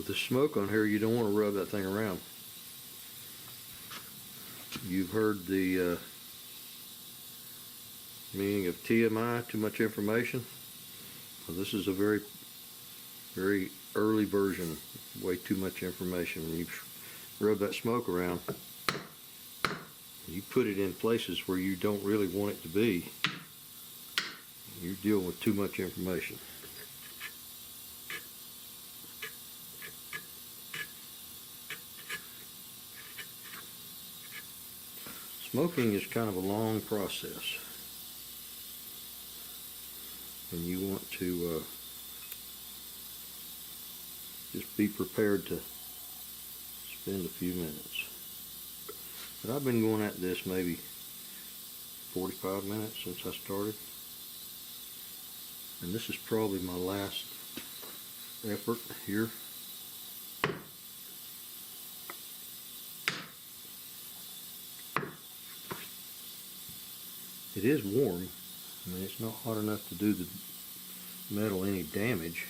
with the smoke on here, you don't want to rub that thing around. You've heard the meaning of TMI, too much information. Well, this is a very, very early version, way too much information. When you rub that smoke around, you put it in places where you don't really want it to be. You're dealing with too much information. Smoking is kind of a long process, and you want to just be prepared to spend a few minutes. But I've been going at this maybe 45 minutes since I started, and this is probably my last effort here. It is warm. I mean, it's not hot enough to do the metal any damage,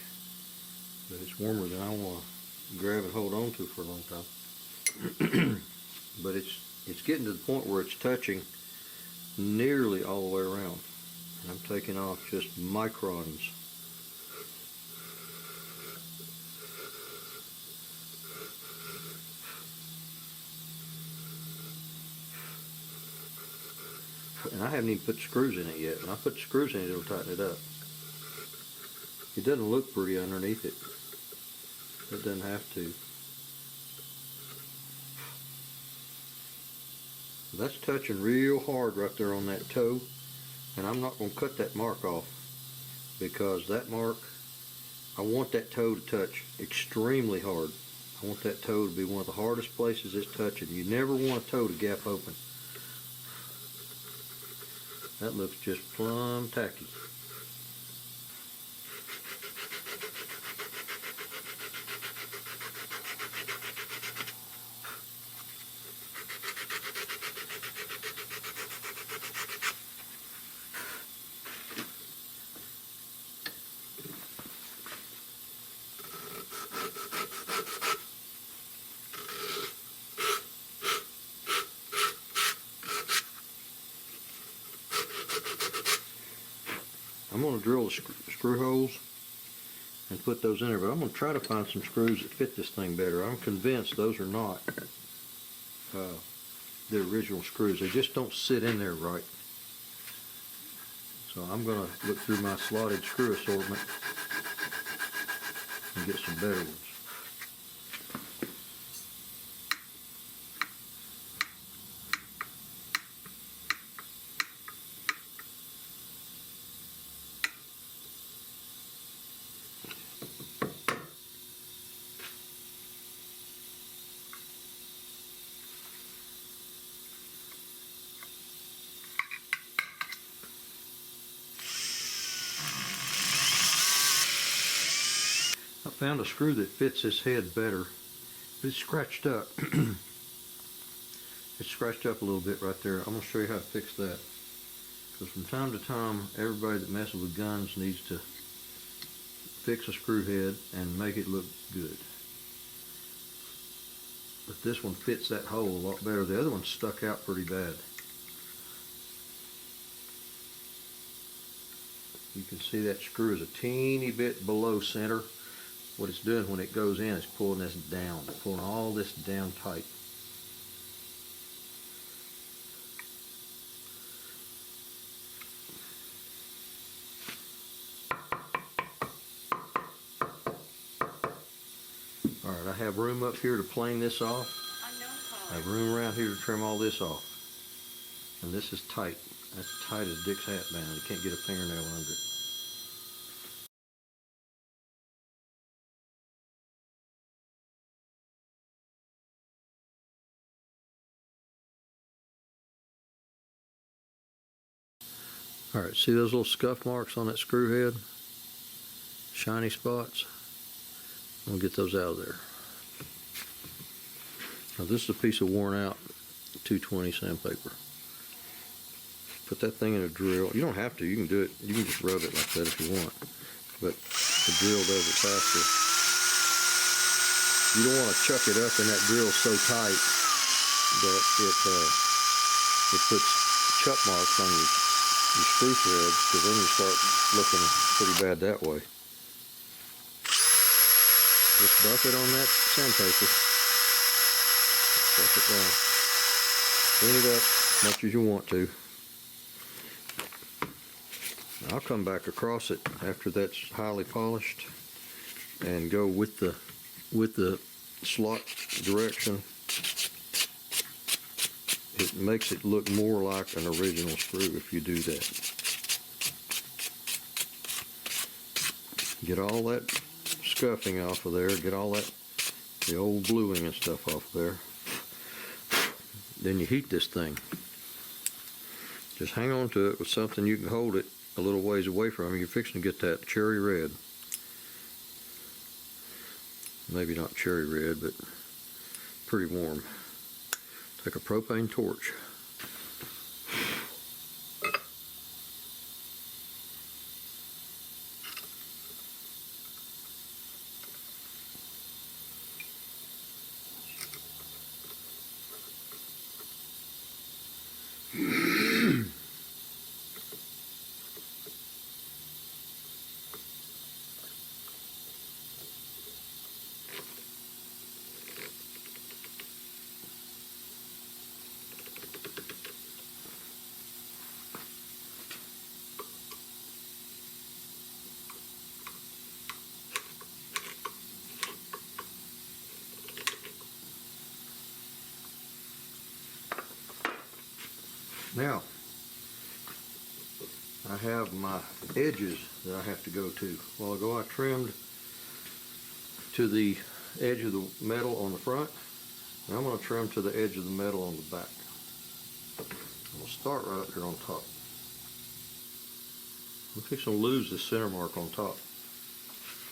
but it's warmer than I want to grab and hold on to for a long time. But it's getting to the point where it's touching nearly all the way around, and I'm taking off just microns. And I haven't even put screws in it yet. When I put screws in it, it'll tighten it up. It doesn't look pretty underneath it. It doesn't have to. That's touching real hard right there on that toe, and I'm not going to cut that mark off, because that mark, I want that toe to touch extremely hard. I want that toe to be one of the hardest places it's touching. You never want a toe to gap open. That looks just plumb tacky. I'm going to drill the screw holes and put those in there, but I'm going to try to find some screws that fit this thing better. I'm convinced those are not the original screws. They just don't sit in there right. So I'm going to look through my slotted screw assortment and get some better ones. I found a screw that fits this head better. It's scratched up. It's scratched up a little bit right there. I'm going to show you how to fix that. Because from time to time, everybody that messes with guns needs to fix a screw head and make it look good. But this one fits that hole a lot better. The other one stuck out pretty bad. You can see that screw is a teeny bit below center. What it's doing when it goes in is pulling this down, pulling all this down tight. Alright, I have room up here to plane this off. I have room around here to trim all this off. And this is tight. That's tight as Dick's hat band. You can't get a fingernail under it. Alright, see those little scuff marks on that screw head? Shiny spots? I'm going to get those out of there. Now this is a piece of worn out 220 sandpaper. Put that thing in a drill. You don't have to, you can do it, you can just rub it like that if you want. But the drill does it faster. You don't want to chuck it up in that drill so tight that it puts chuck marks on your screw threads, because then you start looking pretty bad that way. Just buff it on that sandpaper. Buff it down. Clean it up as much as you want to. I'll come back across it after that's highly polished and go with the slot direction. It makes it look more like an original screw if you do that. Get all that scuffing off of there, get all the old bluing and stuff off there. Then you heat this thing. Just hang on to it with something you can hold it a little ways away from you. You're fixing to get that cherry red. Maybe not cherry red, but pretty warm. Take a propane torch. Now, I have my edges that I have to go to. A while ago I trimmed to the edge of the metal on the front, and I'm going to trim to the edge of the metal on the back. I'm going to start right up here on top. I'm fixing to lose the center mark on top.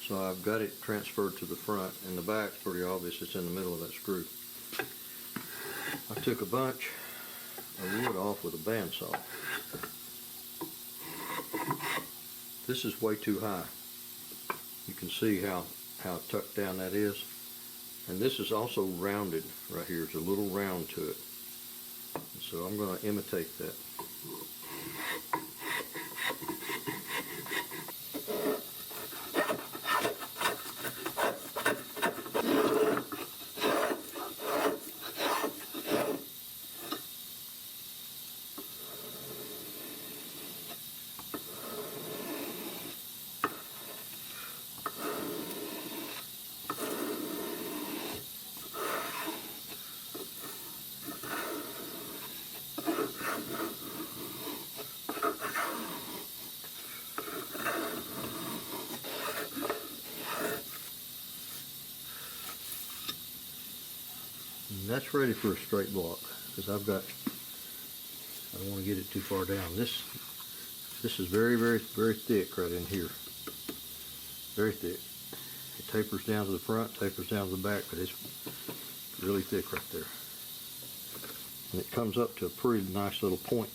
So I've got it transferred to the front, and the back's pretty obvious, it's in the middle of that screw. I took a bunch of wood off with a bandsaw. This is way too high. You can see how tucked down that is. And this is also rounded right here. There's a little round to it. So I'm going to imitate that. And that's ready for a straight block, because I don't want to get it too far down. This is very, very, very thick right in here. Very thick. It tapers down to the front, tapers down to the back, but it's really thick right there. And it comes up to a pretty nice little point.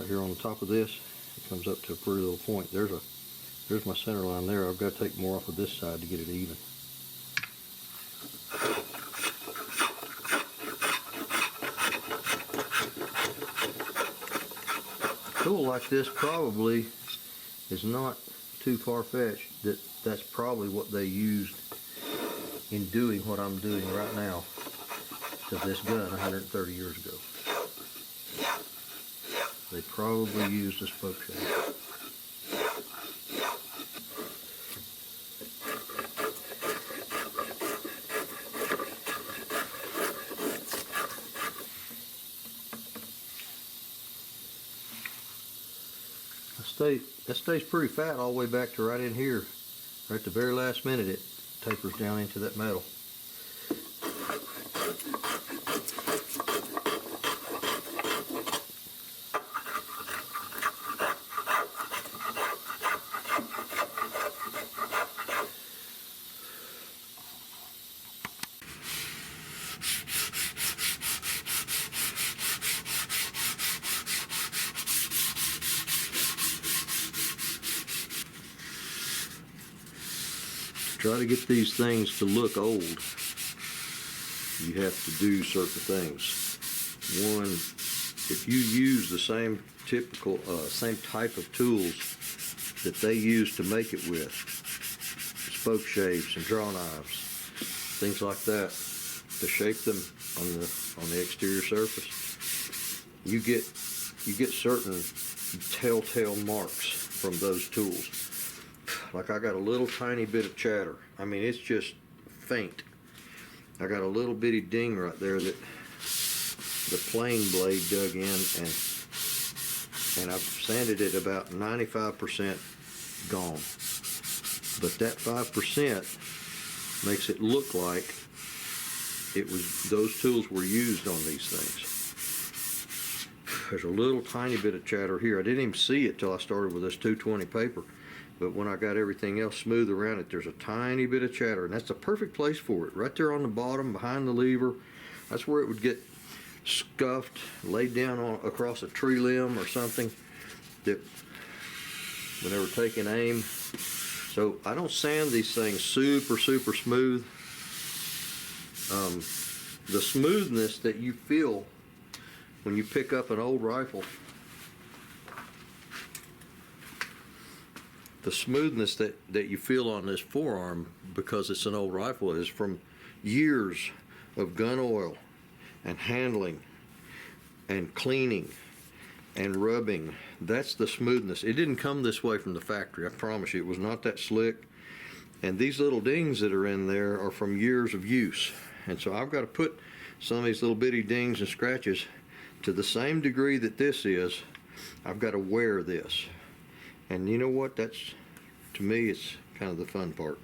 Right here on the top of this, it comes up to a pretty little point. There's my center line there. I've got to take more off of this side to get it even. A tool like this probably is not too far-fetched. That's probably what they used in doing what I'm doing right now to this gun 130 years ago. They probably used a spoke shaft. That stays pretty fat all the way back to right in here. Right at the very last minute it tapers down into that metal. try to get these things to look old, you have to do certain things. One, if you use the same same type of tools that they use to make it with, spoke shapes and draw knives, things like that, to shape them on the exterior surface, you get certain telltale marks from those tools. Like I got a little tiny bit of chatter. I mean, it's just faint. I got a little bitty ding right there that the plane blade dug in, and I've sanded it about 95% gone. But that 5% makes it look like those tools were used on these things. There's a little tiny bit of chatter here. I didn't even see it till I started with this 220 paper. But when I got everything else smooth around it, there's a tiny bit of chatter, and that's the perfect place for it. Right there on the bottom, behind the lever. That's where it would get scuffed, laid down across a tree limb or something that whenever taking aim. So I don't sand these things super smooth. The smoothness that you feel when you pick up an old rifle, the smoothness that you feel on this forearm, because it's an old rifle, is from years of gun oil and handling and cleaning and rubbing. That's the smoothness. It didn't come this way from the factory, I promise you. It was not that slick. And these little dings that are in there are from years of use. And so I've got to put some of these little bitty dings and scratches to the same degree that this is. I've got to wear this. And you know what? That's, to me, it's kind of the fun part.